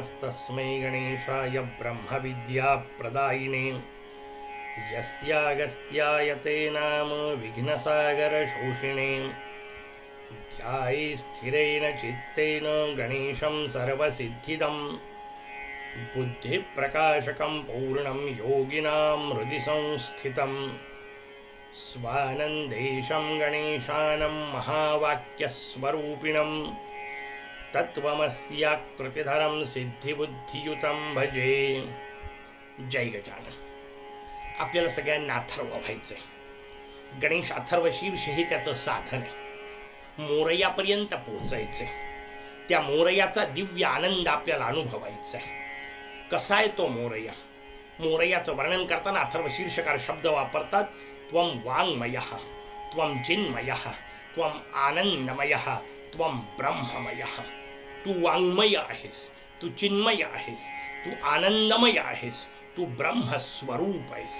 नमस्तस्मै गणेशाय ब्रह्मविद्याप्रदायिने यस्यागस्त्याय ते नाम विघ्नसागरशोषिणे ध्याये स्थिरेण चित्तेन गणेशं सर्वसिद्धिदं बुद्धिप्रकाशकं पूर्णं योगिनां हृदि संस्थितं स्वानन्देशं गणेशानं महावाक्यस्वरूपिणं तत्त्वमस्याकृतिधरं सिद्धिबुद्धियुतं भजे. जय गजानन. आपल्याला सगळ्यांना अथर्व व्हायचंय. गणेश अथर्वशीर्ष हे त्याचं साधन आहे. मोरयापर्यंत पोहोचायचंय. त्या मोरयाचा दिव्य आनंद आपल्याला अनुभवायचा आहे. कसा आहे तो मोरया? मोरयाचं वर्णन करताना अथर्वशीर्षकार शब्द वापरतात. त्वं वाङ्मयः, त्वं चिन्मयः, त्वं आनंदमयः, त्वं ब्रह्ममयः. तू वाङ्मय आहेस, तू चिन्मय आहेस, तू आनंदमय आहेस, तू ब्रह्मस्वरूप आहेस.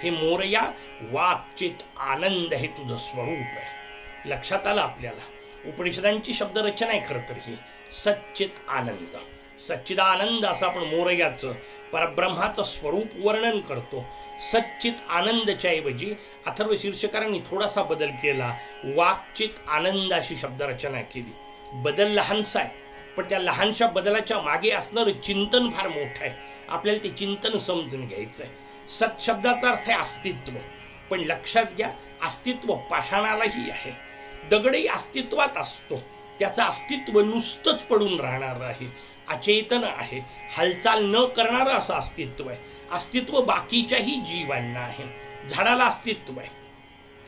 हे मोरया वाक् चित आनंद हे तुझं स्वरूप आहे. लक्षात आलं आपल्याला. उपनिषदांची शब्दरचना आहे खरं तर ही. सच्चित आनंद, सच्चिदानंद असं आपण मोरयाचं परब्रह्माचं स्वरूप वर्णन करतो. सच्चित आनंदच्या ऐवजी अथर्वशीर्षकारांनी थोडासा बदल केला. वाक्चित आनंद अशी शब्दरचना केली. बदल लहानसा आहे, पण त्या लहानशा बदलाच्या मागे असणारं चिंतन फार मोठं आहे. आपल्याला ते चिंतन समजून घ्यायचं आहे. सत शब्दाचा अर्थ आहे अस्तित्व. पण लक्षात घ्या, अस्तित्व पाषाणालाही आहे. दगडही अस्तित्वात असतो. त्याचं अस्तित्व नुसतंच पडून राहणार आहे, अचेतन आहे, हालचाल न करणारं असं अस्तित्व आहे. अस्तित्व बाकीच्याही जीवांना आहे. झाडाला अस्तित्व आहे,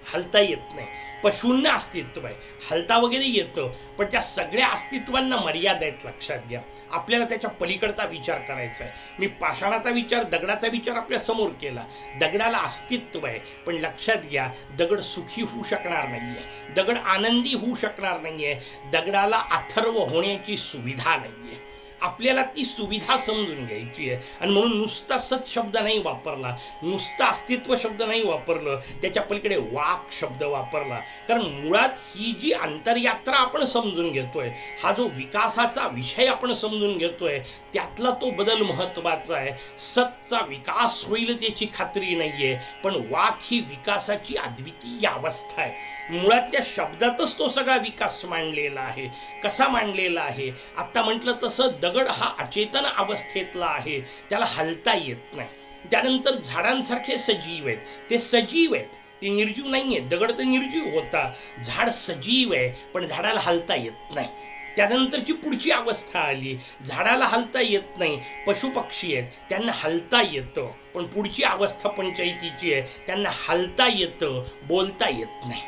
हलता येत नाही. पशूंना अस्तित्व आहे, हलता वगैरे येतं, पण त्या सगळ्या अस्तित्वांना मर्यादा आहेत. लक्षात घ्या. आपल्याला त्याच्या पलीकडचा विचार करायचा आहे. मी पाषाणाचा विचार, दगडाचा विचार आपल्या समोर केला. दगडाला अस्तित्व आहे, पण लक्षात घ्या, दगड सुखी होऊ शकणार नाहीये, दगड आनंदी होऊ शकणार नाहीये, दगडाला अथर्व होण्याची सुविधा नाहीये. आपल्याला ती सुविधा समजून घ्यायची आहे. आणि म्हणून नुसता सत शब्द नाही वापरला, नुसता अस्तित्व शब्द नाही वापरलं, त्याच्या पलीकडे वाक् शब्द वापरला. कारण मुळात ही जी अंतरयात्रा आपण समजून घेतोय, हा जो विकासाचा विषय आपण समजून घेतोय, त्यातला तो बदल महत्वाचा आहे. सतचा विकास होईल त्याची खात्री नाहीये, पण वाक् ही विकासाची अद्वितीय अवस्था आहे. मुळात त्या शब्दातच तो सगळा विकास मांडलेला आहे. कसा मांडलेला आहे? आता म्हटलं तसं दगड हा अचेतन अवस्थेतला आहे, त्याला हलता येत नाही. त्यानंतर झाडांसारखे सजीव आहेत, ते सजीव आहेत, ते निर्जीव नाहीये. दगड तर निर्जीव होता, झाड सजीव आहे, पण झाडाला हलता येत नाही. त्यानंतरची पुढची अवस्था आली, झाडाला हलता येत नाही. पशुपक्षी आहेत, त्यांना हलता येतं, पण पुढची अवस्था पंचायतीची आहे, त्यांना हलता येतं, बोलता येत नाही.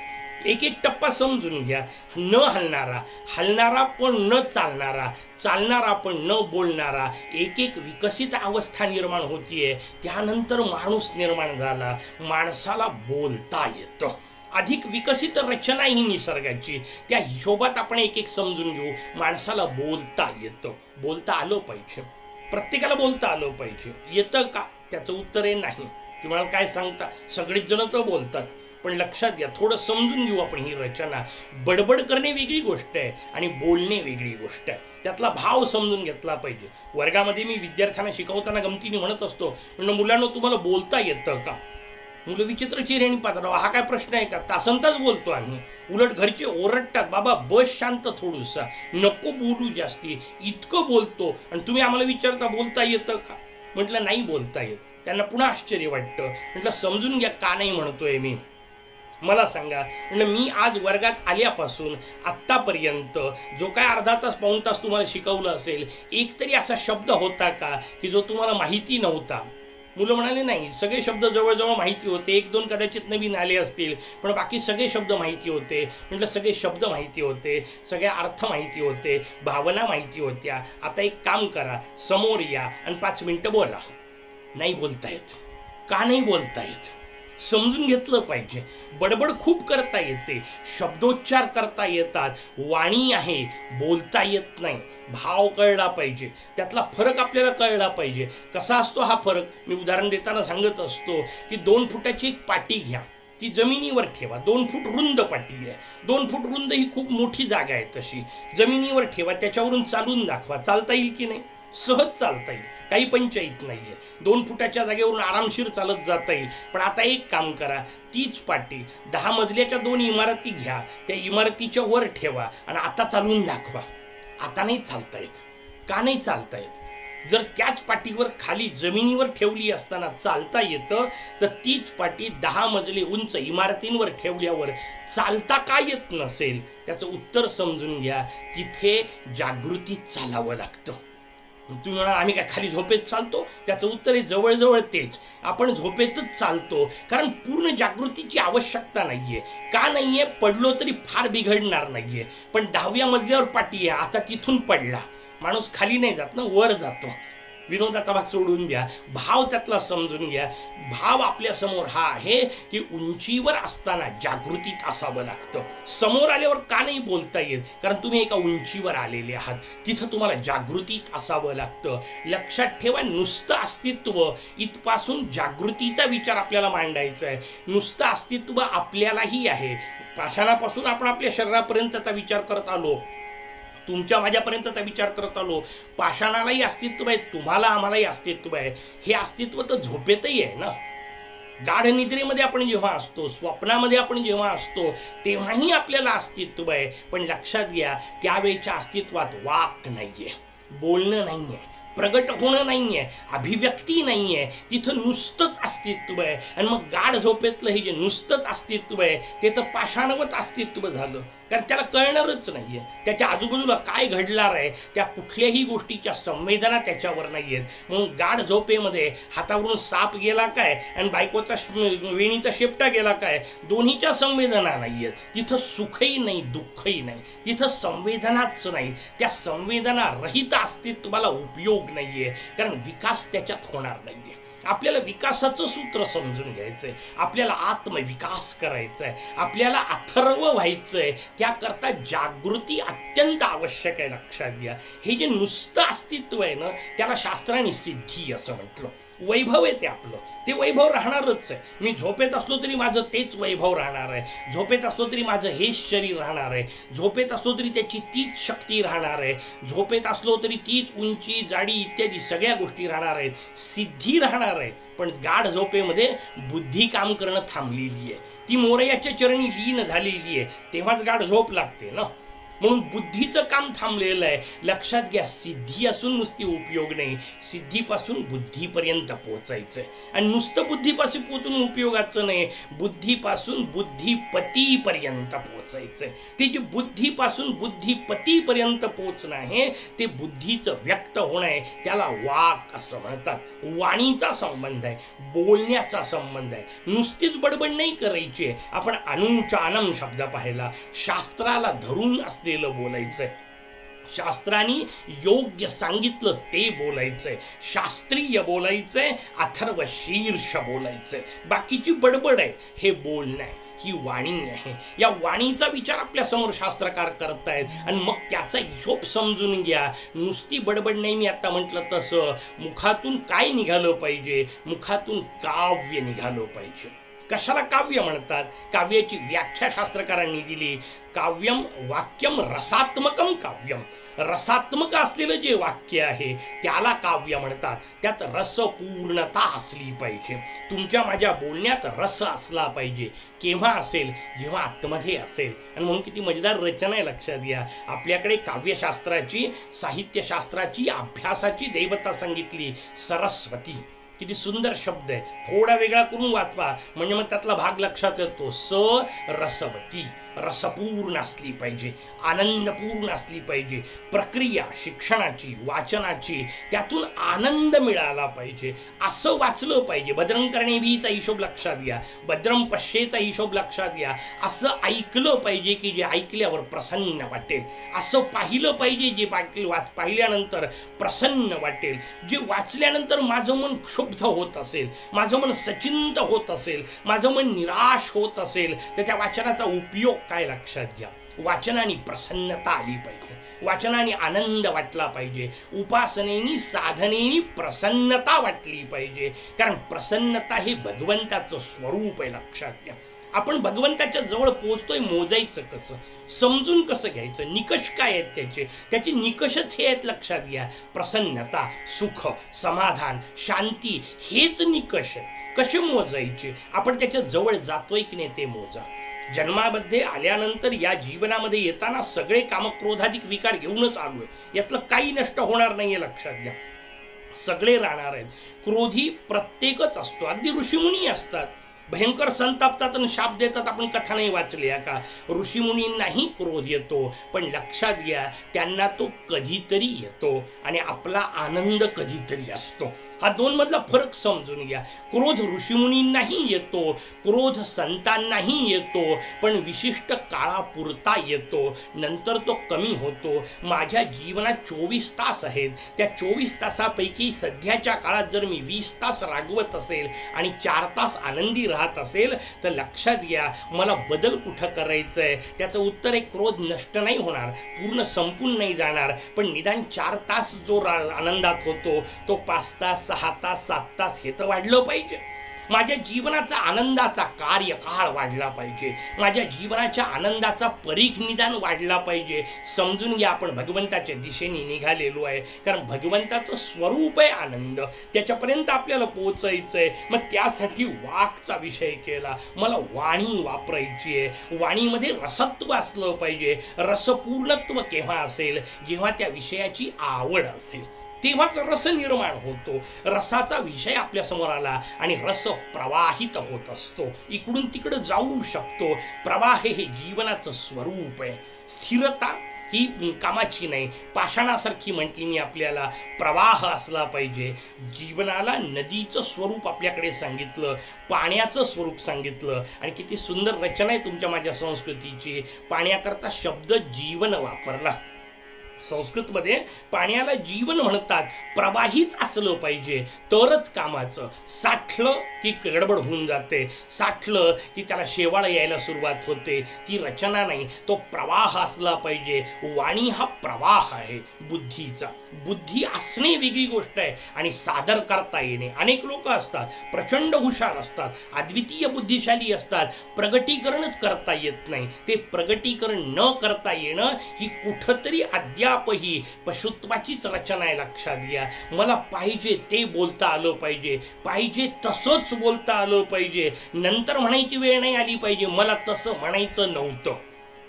एक एक टप्पा समजून घ्या. न हलणारा, हलणारा पण न चालणारा, चालणारा पण न बोलणारा, एक एक विकसित अवस्था निर्माण होतीये. त्यानंतर माणूस निर्माण झाला, माणसाला बोलता येतं. अधिक विकसित रचना ही निसर्गाची. त्या हिशोबात आपण एक एक समजून घेऊ. माणसाला बोलता येतं. बोलता आलं पाहिजे. प्रत्येकाला बोलता आलं पाहिजे. येतं का? त्याचं उत्तर आहे नाही. तुम्हाला काय सांगता? सगळेच जण तर बोलतात, पण लक्षात घ्या, थोडं समजून घेऊ आपण ही रचना. बडबड करणे वेगळी गोष्ट आहे आणि बोलणे वेगळी गोष्ट आहे. त्यातला भाव समजून घेतला पाहिजे. वर्गामध्ये मी विद्यार्थ्यांना शिकवताना गमतीने म्हणत असतो, म्हणून मुलांना तुम्हाला बोलता येतं का? मुलं विचित्र चेहऱ्याने पाहतात. हा काय प्रश्न आहे का? तासंताच बोलतो आम्ही. उलट घरचे ओरडतात, बाबा बस शांत, थोडूसा नको बोलू जास्ती, इतकं बोलतो आणि तुम्ही आम्हाला विचारता बोलता येतं का? म्हटलं नाही बोलता येत. त्यांना पुन्हा आश्चर्य वाटतं. म्हटलं समजून घ्या का नाही म्हणतोय मी, मला सांगा. म्हणजे मी आज वर्गात आल्यापासून आत्तापर्यंत जो काय अर्धा तास पाऊण तास तुम्हाला शिकवलं असेल, एक तरी असा शब्द होता का की जो तुम्हाला माहिती नव्हता? मुलं म्हणाले नाही, सगळे शब्द जवळजवळ माहिती होते, एक दोन कदाचित नवीन आले असतील, पण बाकी सगळे शब्द माहिती होते. म्हटलं सगळे शब्द माहिती होते, सगळे अर्थ माहिती होते, भावना माहिती होत्या. आता एक काम करा, समोर या आणि 5 मिनिटं बोला. नाही बोलता येत. का नाही बोलता येत? समजून घेतलं पाहिजे. बडबड खूप करता येते, शब्दोच्चार करता येतात, वाणी आहे, बोलता येत नाही. भाव कळला पाहिजे, त्यातला फरक आपल्याला कळला पाहिजे. कसा असतो हा फरक? मी उदाहरण देताना सांगत असतो की 2 फुटाची एक पाटी घ्या, ती जमिनीवर ठेवा. 2 फूट रुंद पाटी आहे. 2 फूट रुंद ही खूप मोठी जागा आहे. तशी जमिनीवर ठेवा, त्याच्यावरून चालून दाखवा. चालता येईल की नाही? सहज चालता येईल, काही पंचायत नाहीये, 2 फुटाच्या जागेवरून आरामशीर चालत जाता येईल. पण आता एक काम करा, तीच पाटी 10 मजल्याच्या 2 इमारती घ्या, त्या इमारतीच्या वर ठेवा आणि आता चालून दाखवा. आता नाही चालता येत. का नाही चालता येत? जर त्याच पाटीवर खाली जमिनीवर ठेवली असताना चालता येतं, तर तीच पाटी 10 मजले उंच इमारतींवर ठेवल्यावर चालता का येत नसेल? त्याचं उत्तर समजून घ्या. तिथे जागृतीत चालावं लागतं. तुम्ही म्हणा आम्ही काय खाली झोपेत चालतो? त्याचं उत्तर आहे जवळजवळ तेच. आपण झोपेतच चालतो, कारण पूर्ण जागृतीची आवश्यकता नाहीये. का नाहीये? पडलो तरी फार बिघडणार नाहीये. पण 10व्या मजल्यावर पाटी आहे, आता तिथून पडला माणूस खाली नाही जात ना, वर जातो. विनोदाचा भाग सोडून द्या, भाव त्यातला समजून घ्या. भाव आपल्या समोर हा आहे की उंचीवर असताना जागृतीत असावं लागतं. समोर आल्यावर का नाही बोलता येत? कारण तुम्ही एका उंचीवर आलेले आहात, तिथं तुम्हाला जागृतीत असावं लागतं. लक्षात ठेवा, नुसतं अस्तित्व इथपासून जागृतीचा विचार आपल्याला मांडायचा आहे. नुसतं अस्तित्व आपल्यालाही आहे. पाषाणापासून आपण आपल्या शरीरापर्यंतचा विचार करत आलो, तुमच्या माझ्यापर्यंतचा विचार करत आलो. पाषाणालाही अस्तित्व आहे, तुम्हाला आम्हालाही अस्तित्व आहे. हे अस्तित्व तर झोपेतही आहे ना. गाढ निद्रेमध्ये आपण जेव्हा असतो, स्वप्नामध्ये आपण जेव्हा असतो, तेव्हाही आपल्याला अस्तित्व आहे. पण लक्षात घ्या, त्यावेळच्या अस्तित्वात वाक नाहीये, बोलणं नाहीये, प्रगट होणं नाहीये, अभिव्यक्ती नाहीये. तिथं नुसतंच अस्तित्व आहे. आणि मग गाढ झोपेतलं हे जे नुसतंच अस्तित्व आहे ते तर पाषाणवत अस्तित्व झालं, कारण त्याला कळणारच नाहीये. त्याच्या आजूबाजूला काय घडणार आहे त्या कुठल्याही गोष्टीच्या संवेदना त्याच्यावर नाहीयेत. म्हणून गाढ झोपेमध्ये हातावरून साप गेला काय आणि बायकोचा वेणीचा शेपटा गेला काय, दोन्हीच्या संवेदना नाहीयेत. तिथं सुखही नाही, दुःखही नाही, तिथं संवेदनाच नाही. त्या संवेदना रहित अस्तित्वाला उपयोग नाहीये, कारण विकास त्याच्यात होणार नाहीये. आपल्याला विकासाचं सूत्र समजून घ्यायचंय, आपल्याला आत्मविकास करायचा आहे, आपल्याला अथर्व व्हायचंय. त्याकरता जागृती अत्यंत आवश्यक आहे. लक्षात घ्या, हे जे नुसतं अस्तित्व आहे ना, त्याला शास्त्राने सिद्धी असं म्हटलं. वैभव आहे ते आपलं, ते वैभव राहणारच आहे. मी झोपेत असलो तरी माझं तेच वैभव राहणार आहे, झोपेत असलो तरी माझं हेच शरीर राहणार आहे, झोपेत असलो तरी त्याची तीच शक्ती राहणार आहे, झोपेत असलो तरी तीच उंची, जाडी इत्यादी सगळ्या गोष्टी राहणार आहेत, सिद्धी राहणार आहे. पण गाढ झोपेमध्ये बुद्धी काम करणं थांबलेली आहे, ती मोरयाच्या चरणी लीन झालेली आहे. तेव्हाच गाढ झोप लागते ना. म्हणून बुद्धीचं काम थांबलेलं आहे. लक्षात घ्या, सिद्धी असून नुसती उपयोग नाही, सिद्धीपासून बुद्धीपर्यंत पोहोचायचंय. आणि नुसतं बुद्धीपासून पोहोचून उपयोगाचं नाही, बुद्धीपासून बुद्धिपतीपर्यंत पोहोचायचंय. ते जे बुद्धीपासून बुद्धिपतीपर्यंत पोहोचणं आहे ते बुद्धीचं व्यक्त होणं आहे. त्याला वाक असं म्हणतात. वाणीचा संबंध आहे, बोलण्याचा संबंध आहे. नुसतीच बडबड नाही करायची. आपण अनुचानम शब्द पाहिला, शास्त्राला धरून असलेलं बोलायचंय, शास्त्रांनी योग्य सांगितलं ते बोलायचंय, शास्त्रीय बोलायचंय, अथर्व शीर्ष बोलायचंय. बाकीची बडबड आहे हे बोलणं आहे, ही वाणी आहे. या वाणीचा विचार आपल्या समोर शास्त्रकार करतायत आणि मग त्याचा हिशोब समजून घ्या. नुसती बडबड नाही. मी आता म्हटलं तसं मुखातून काय निघालं पाहिजे? मुखातून काव्य निघालं पाहिजे. कशाला काव्य म्हणतात? काव्याची व्याख्या शास्त्रकारांनी दिली. काव्यम वाक्यम रसात्मकम काव्यम. रसात्मक असलेलं जे वाक्य आहे त्याला काव्य म्हणतात. त्यात रसपूर्णता असली पाहिजे. तुमच्या माझ्या बोलण्यात रस असला पाहिजे. केव्हा असेल? जेव्हा आतमध्ये असेल. आणि म्हणून किती मजेदार रचना आहे. लक्षात घ्या, आपल्याकडे काव्यशास्त्राची, साहित्यशास्त्राची, अभ्यासाची देवता सांगितली सरस्वती. किती सुंदर शब्द आहे. थोडा वेगळा करून वाचवा म्हणजे मग त्यातला भाग लक्षात येतो. रसवती, रसपूर्ण असली पाहिजे, आनंदपूर्ण असली पाहिजे. प्रक्रिया शिक्षणाची, वाचनाची, त्यातून आनंद मिळाला पाहिजे. असं वाचलं पाहिजे. भद्रं कर्णेभिचा हिशोब लक्षात घ्या, भद्रं पश्येचा हिशोब लक्षात घ्या. असं ऐकलं पाहिजे की जे ऐकल्यावर प्रसन्न वाटेल. असं पाहिलं पाहिजे जे पाहिल्यानंतर प्रसन्न वाटेल. जे वाचल्यानंतर माझं मन क्षुब्ध होत असेल, माझं मन सचिंत होत असेल, माझं मन निराश होत असेल, तर त्या वाचनाचा उपयोग काय? लक्षात घ्या, वाचनाने प्रसन्नता आली पाहिजे, वाचनाने आनंद वाटला पाहिजे, उपासनेनी साधनेनी प्रसन्नता वाटली पाहिजे. कारण प्रसन्नता हे भगवंताचं स्वरूप आहे. लक्षात घ्या, आपण भगवंताच्या जवळ पोहोचतोय मोजायचं कसं, समजून कसं घ्यायचं, निकष काय आहेत त्याचे निकषच हे आहेत, लक्षात घ्या. प्रसन्नता, सुख, समाधान, शांती हेच निकष आहेत. कसे मोजायचे, आपण त्याच्या जवळ जातोय की नाही ते मोजा. जन्मामध्ये आल्यानंतर या जीवनामध्ये येताना सगळे कामक्रोधाधिक विकार घेऊनच आलोय, यातलं काही नष्ट होणार नाहीये, लक्षात घ्या. सगळे राहणार आहेत. क्रोधी प्रत्येकच असतो, अगदी ऋषीमुनी असतात, भयंकर संतापतात आणि शाप देतात. आपण कथा नाही वाचल्या का? ऋषीमुनींनाही क्रोध येतो, पण लक्षात घ्या त्यांना तो कधीतरी येतो आणि आपला आनंद कधीतरी असतो. हा दोन मधला फरक समजून घ्या. क्रोध ऋषीमुनींनाही येतो, क्रोध संतांनाही येतो, पण विशिष्ट काळापुरता येतो, नंतर तो कमी होतो. माझ्या जीवनात 24 तास आहेत, त्या 24 तासापैकी सध्याच्या काळात जर मी 20 तास रागवत असेल आणि 4 तास आनंदी राहत असेल तर लक्षात घ्या मला बदल कुठं करायचंय. त्याचं उत्तर आहे क्रोध नष्ट नाही होणार, पूर्ण संपून नाही जाणार, पण निदान 4 तास जो आनंदात होतो तो 5 तास, 6 तास, 7 तास हे तर वाढलं पाहिजे. माझ्या जीवनाचा आनंदाचा कार्यकाळ वाढला पाहिजे, माझ्या जीवनाच्या आनंदाचा परीख निदान वाढला पाहिजे. समजून घ्या आपण भगवंताच्या दिशेने निघालेलो आहे, कारण भगवंताचं स्वरूप आहे आनंद, त्याच्यापर्यंत आपल्याला पोहोचायचंय. मग त्यासाठी वाक्चा विषय केला. मला वाणी वापरायची आहे, वाणीमध्ये रसत्व असलं पाहिजे. रसपूर्णत्व केव्हा असेल, जेव्हा त्या विषयाची आवड असेल, तेव्हाच रस निर्माण होतो. रसाचा विषय आपल्या समोर आला आणि रस प्रवाहित होत असतो, इकडून तिकडं जाऊ शकतो. प्रवाह हे जीवनाचं स्वरूप आहे. स्थिरता ही कामाची नाही, पाषाणासारखी म्हटली मी आपल्याला. प्रवाह असला पाहिजे. जीवनाला नदीचं स्वरूप आपल्याकडे सांगितलं, पाण्याचं स्वरूप सांगितलं, आणि किती सुंदर रचना आहे तुमच्या माझ्या संस्कृतीची. पाण्याकरता शब्द जीवन वापरला. संस्कृतमध्ये पाण्याला जीवन म्हणतात. प्रवाहीच असलं पाहिजे तरच कामाचं. साठलं की गडबड होऊन जाते, साठलं की त्याला शेवाळ यायला सुरुवात होते. ती रचना नाही, तो प्रवाह असला पाहिजे. वाणी हा प्रवाह आहे बुद्धीचा. बुद्धी असणे वेगळी गोष्ट आहे आणि सादर करता येणे. अनेक लोक असतात प्रचंड हुशार असतात, अद्वितीय बुद्धिशाली असतात, प्रगटीकरणच करता येत नाही. ते प्रगटीकरण न करता येणं ही कुठंतरी अद्याप ही पशुत्वाचीच रचना आहे. लक्षात घ्या. मला पाहिजे ते बोलता आलं पाहिजे, पाहिजे तसंच बोलता आलं पाहिजे. नंतर म्हणायची वेळ नाही आली पाहिजे मला तसं म्हणायचं नव्हतं.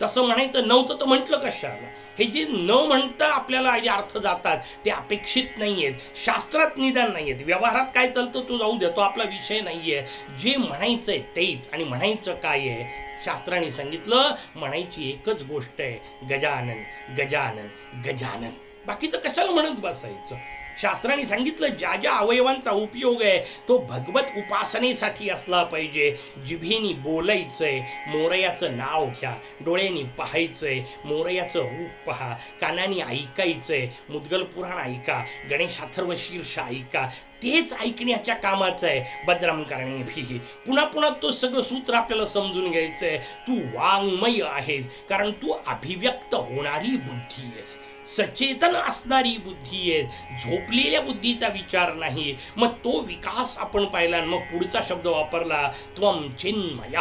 तसं म्हणायचं नव्हतं तर म्हटलं कशाला? हे जे न म्हणता आपल्याला जे अर्थ जातात ते अपेक्षित नाहीयेत, शास्त्रात निदान नाहीयेत. व्यवहारात काय चालतं तो जाऊ देतो, आपला विषय नाहीये. जे म्हणायचंय तेच. आणि म्हणायचं काय आहे? शास्त्राने सांगितलं म्हणायची एकच गोष्ट आहे, गजानन गजानन गजानन. बाकीचं कशाला म्हणत बसायचं? शास्त्राने सांगितलं ज्या ज्या अवयवांचा उपयोग आहे तो भगवत उपासनेसाठी असला पाहिजे. जिभेनी बोलायचंय, मोरयाचं नाव घ्या. डोळ्यांनी पाहायचंय, मोरयाचं रूप पहा. कानाने ऐकायचंय, मुद्गल पुराण ऐका, गणेश अथर्व शीर्ष ऐका. तेच ऐकण्याच्या कामाचं आहे. भद्रम करणे पुन्हा पुन्हा तो सगळं सूत्र आपल्याला समजून घ्यायचंय. तू वाङ्मय आहेस कारण तू अभिव्यक्त होणारी बुद्धी आहेस, सचेतन असणारी बुद्धी आहे. झोपलेल्या बुद्धीचा विचार नाही. मग तो विकास आपण पाहिला. मग पुढचा शब्द वापरला, त्वम चिन्मय,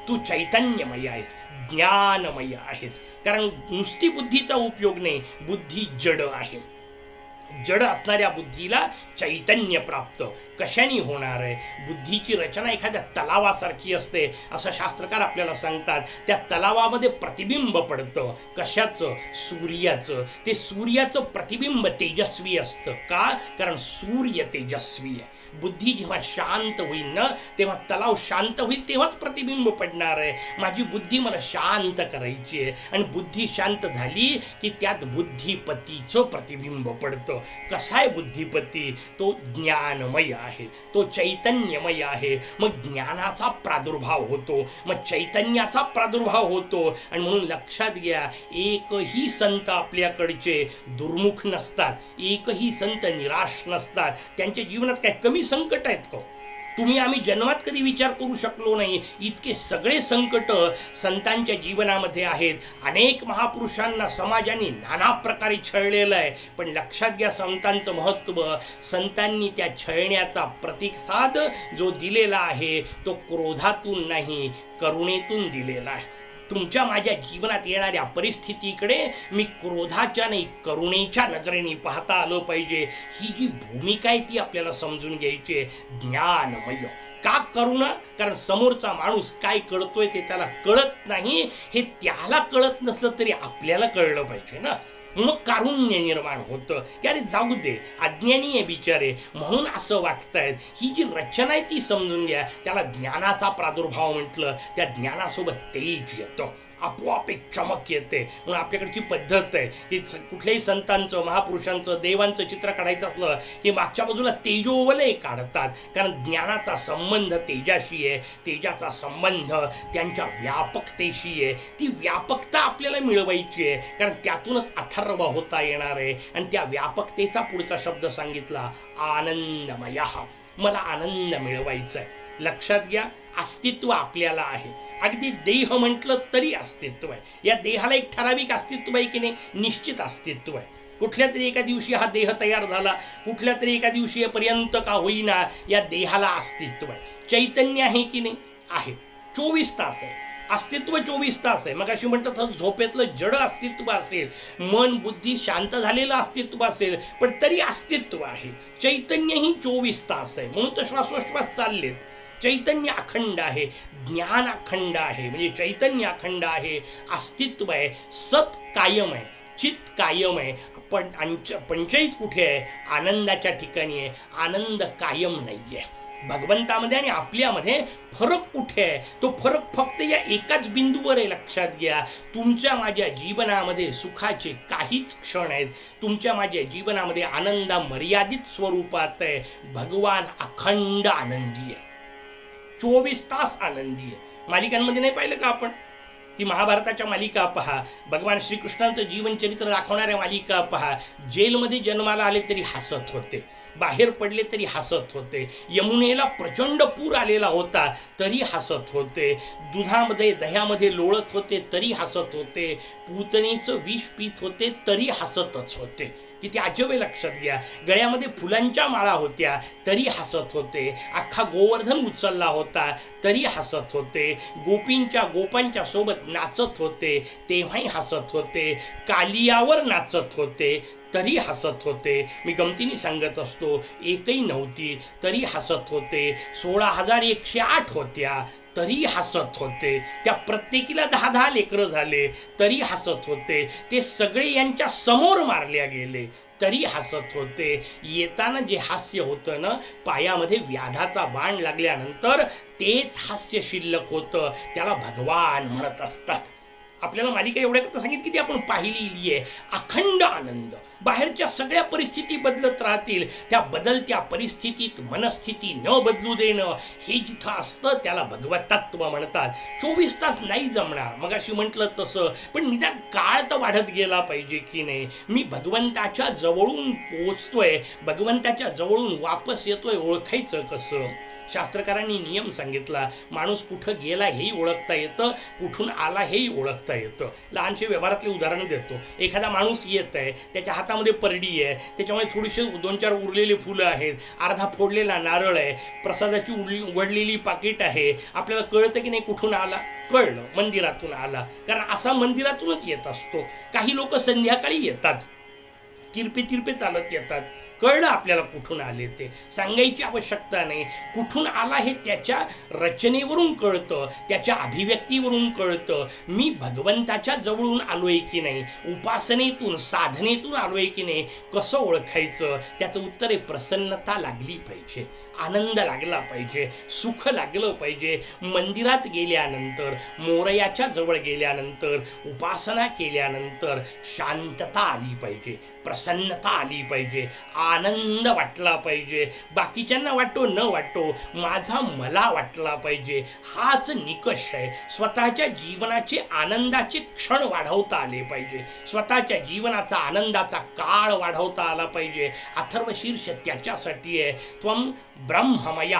तू चैतन्यमय आहेस, ज्ञानमय आहेस. कारण नुसती बुद्धीचा उपयोग नाही, बुद्धी जड आहे. जड असणाऱ्या बुद्धीला चैतन्य प्राप्त कशाने होणार आहे? बुद्धीची रचना एखाद्या तलावासारखी असते असं शास्त्रकार आपल्याला सांगतात. त्या तलावामध्ये प्रतिबिंब पडतं. कशाचं? सूर्याचं. ते सूर्याचं प्रतिबिंब तेजस्वी असतं. का? कारण सूर्य तेजस्वी आहे. बुद्धी जेव्हा शांत होईल ना तेव्हा तलाव शांत होईल, तेव्हाच प्रतिबिंब पडणार आहे. माझी बुद्धी मला शांत करायची आहे आणि बुद्धी शांत झाली की त्यात बुद्धिपतीचं प्रतिबिंब पडतं. कसा आहे बुद्धिपती? तो ज्ञानमय आहे, तो चैतन्यमय आहे. मग ज्ञानाचा प्रादुर्भाव होतो, मग चैतन्याचा प्रादुर्भाव होतो. आणि म्हणून लक्षात घ्या, एकही संत आपल्याकडचे दुर्मुख नसतात, एकही संत निराश नसतात. त्यांच्या जीवनात काय कमी संकट आहेत का? तुम्ही आम्ही जन्मात कधी विचार करू शकलो नाही इतके सगळे संकट संतांच्या जीवनामध्ये आहेत. अनेक महापुरुषांना समाजाने नाना प्रकारे छळलेलं आहे, पण लक्षात घ्या संतांचं महत्त्व. संतांनी त्या छळण्याचा प्रतिसाद जो दिलेला आहे तो क्रोधातून नाही, करुणेतून दिलेला आहे. तुमच्या माझ्या जीवनात येणाऱ्या परिस्थितीकडे मी क्रोधाच्या नाही करुणेच्या नजरेने पाहता आलं पाहिजे. ही जी भूमिका आहे ती आपल्याला समजून घ्यायची आहे. ज्ञानमय का करुणा? कारण समोरचा माणूस काय कळतोय ते त्याला कळत नाही, हे त्याला कळत नसलं तरी आपल्याला कळलं पाहिजे ना. मग कारुण्य निर्माण होतं की अरे जाऊ दे, अज्ञानी आहे बिचारे म्हणून असं वागतायत. ही जी रचना आहे ती समजून घ्या. त्याला ज्ञानाचा प्रादुर्भाव म्हटलं. त्या ज्ञानासोबत तेज येतं, आपोआप एक चमक येते. म्हणून आपल्याकडची पद्धत आहे की कुठल्याही संतांचं महापुरुषांचं देवांचं चित्र काढायचं असलं की मागच्या बाजूला तेजोवलय काढतात, कारण ज्ञानाचा संबंध तेजाशी आहे, तेजाचा संबंध त्यांच्या व्यापकतेशी आहे. ती व्यापकता आपल्याला मिळवायची आहे, कारण त्यातूनच अथर्व होता येणार आहे. आणि त्या व्यापकतेचा पुढचा शब्द सांगितला आनंदमय. मला आनंद मिळवायचा आहे. लक्षात घ्या, अस्तित्व आपल्याला आहे. अगदी देह म्हटलं तरी अस्तित्व आहे. या देहाला एक ठराविक अस्तित्व आहे की नाही? निश्चित अस्तित्व आहे. कुठल्या तरी एका दिवशी हा देह तयार झाला, कुठल्या तरी एका दिवशी पर्यंत का होईना या देहाला अस्तित्व आहे. चैतन्य आहे की नाही? आहे. 24 तास आहे अस्तित्व, 24 तास आहे. मग अशी म्हणतात झोपेतलं जड अस्तित्व असेल, मन बुद्धी शांत झालेलं अस्तित्व असेल, पण तरी अस्तित्व आहे. चैतन्यही 24 तास आहे. म्हणून तर श्वासोश्वास चाललेत. चैतन्य अखंड आहे, ज्ञान अखंड आहे, म्हणजे चैतन्य अखंड आहे, अस्तित्व आहे, सत कायम आहे, चित्त कायम आहे. पण पंचईत कुठे आहे? आनंदाच्या ठिकाणी आहे. आनंद कायम नाही आहे. भगवंतामध्ये आणि आपल्यामध्ये फरक कुठे आहे? तो फरक फक्त या एकाच बिंदूवर आहे. लक्षात घ्या, तुमच्या माझ्या जीवनामध्ये सुखाचे काहीच क्षण आहेत. तुमच्या माझ्या जीवनामध्ये आनंदा मर्यादित स्वरूपात आहे. भगवान अखंड आनंदी आहे, 24 तास आनंदी आहे. मालिकांमध्ये नाही पाहिलं का आपण? ती महाभारताच्या मालिका पहा, भगवान श्रीकृष्णांचं जीवनचरित्र दाखवणाऱ्या मालिका पहा. जेलमध्ये जन्माला आले तरी हसत होते, बाहेर पडले तरी हसत होते, यमुनेला प्रचंड पूर आलेला होता तरी हसत होते, दुधामध्ये दह्यामध्ये लोळत होते तरी हसत होते, पूतनेचं विष पीत होते तरी हसतच होते. किती अजब आहे. लक्षात घ्या, गळ्यामध्ये फुलांच्या माळा होत्या तरी हसत होते, अख्खा गोवर्धन उचलला होता तरी हसत होते, गोपांच्या सोबत नाचत होते तेव्हाही हसत होते, कालियावर नाचत होते तरी हसत होते. मी गमतीने सांगत असतो, एकही नव्हती तरी हसत होते, 16,108 होत्या तरी हसत होते, त्या प्रत्येकीला 10-10 लेकरं झाले तरी हसत होते, ते सगळे यांच्या समोर मारल्या गेले तरी हसत होते. येताना जे हास्य होतं ना, पायामध्ये व्याधाचा बाण लागल्यानंतर तेच हास्य शिल्लक होतं. त्याला भगवान म्हणत असतात. आपल्याला मालिका एवढ्या करता सांगितली की ती आपण पाहिलेली आहे. अखंड आनंद. बाहेरच्या सगळ्या परिस्थिती बदलत राहतील, त्या बदलत्या परिस्थितीत मनस्थिती न बदलू देणं हे जिथं असतं त्याला भगवतत्व म्हणतात. 24 तास नाही जमणार, मग अशी म्हटलं तसं, पण निदान काळ तर वाढत गेला पाहिजे की नाही. मी भगवंताच्या जवळून पोहोचतोय, भगवंताच्या जवळून वापस येतोय, ओळखायचं कसं? शास्त्रकारांनी नियम सांगितला. माणूस कुठं गेला हेही ओळखता येतं, कुठून आला हेही ओळखता येतं. लहानशे व्यवहारातले उदाहरण देतो. एखादा माणूस येत आहे, त्याच्या हातामध्ये परडी आहे, त्याच्यामुळे थोडीशी 2-4 उरलेली फुलं आहेत, अर्धा फोडलेला नारळ आहे, प्रसादाची उघडलेली पाकिट आहे. आपल्याला कळतं की नाही कुठून आला? कळलं, मंदिरातून आला. कारण असा मंदिरातूनच येत असतो. काही लोक संध्याकाळी येतात, तिरपे चालत येतात. कळलं आपल्याला कुठून आले ते, सांगायची आवश्यकता नाही. कुठून आला हे त्याच्या रचनेवरून कळतं, त्याच्या अभिव्यक्तीवरून कळतं. मी भगवंताच्या जवळून आलोय की नाही, उपासनेतून साधनेतून आलोय की नाही, कसं ओळखायचं? त्याचं उत्तर आहे प्रसन्नता लागली पाहिजे, आनंद लागला पाहिजे, सुख लागलं पाहिजे. मंदिरात गेल्यानंतर, मोरयाच्या जवळ गेल्यानंतर, उपासना केल्यानंतर शांतता आली पाहिजे. प्रसन्नता आली पाहिजे, आनंद वाटला पाहिजे. बाकीच्यांना वाटो न वाटो, माझा मला वाटला पाहिजे. हाच निकष आहे. स्वतःच्या जीवनाचे आनंदाचे क्षण वाढवता आले पाहिजे. स्वतःच्या जीवनाचा आनंदाचा काळ वाढवता आला पाहिजे. अथर्वशीर्ष त्याच्यासाठी आहे. त्वम ब्रह्ममय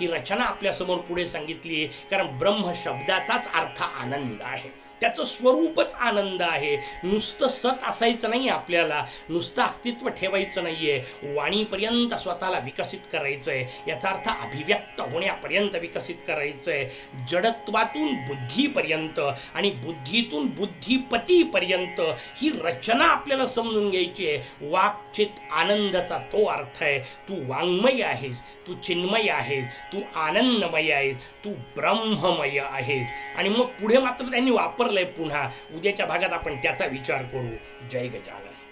ही रचना आपल्यासमोर पुढे सांगितली आहे. कारण ब्रह्म शब्दाचाच अर्थ आनंद आहे. त्याचं स्वरूपच आनंद आहे. नुसतं सत असायचं नाही, आपल्याला नुसतं अस्तित्व ठेवायचं नाहीये. वाणीपर्यंत स्वतःला विकसित करायचंय. याचा अर्थ अभिव्यक्त होण्यापर्यंत विकसित करायचंय. जडत्वातून बुद्धीपर्यंत आणि बुद्धीतून बुद्धिपतीपर्यंत ही रचना आपल्याला समजून घ्यायची आहे. वाक्चित आनंदाचा तो अर्थ आहे. तू वाङ्मय आहेस, तू चिन्मय आहेस, तू आनंदमय आहेस, तू ब्रह्ममय आहेस. आणि मग पुढे मात्र त्यांनी वापरलंय पुन्हा. उद्याच्या भागात आपण त्याचा विचार करू. जय गजानन.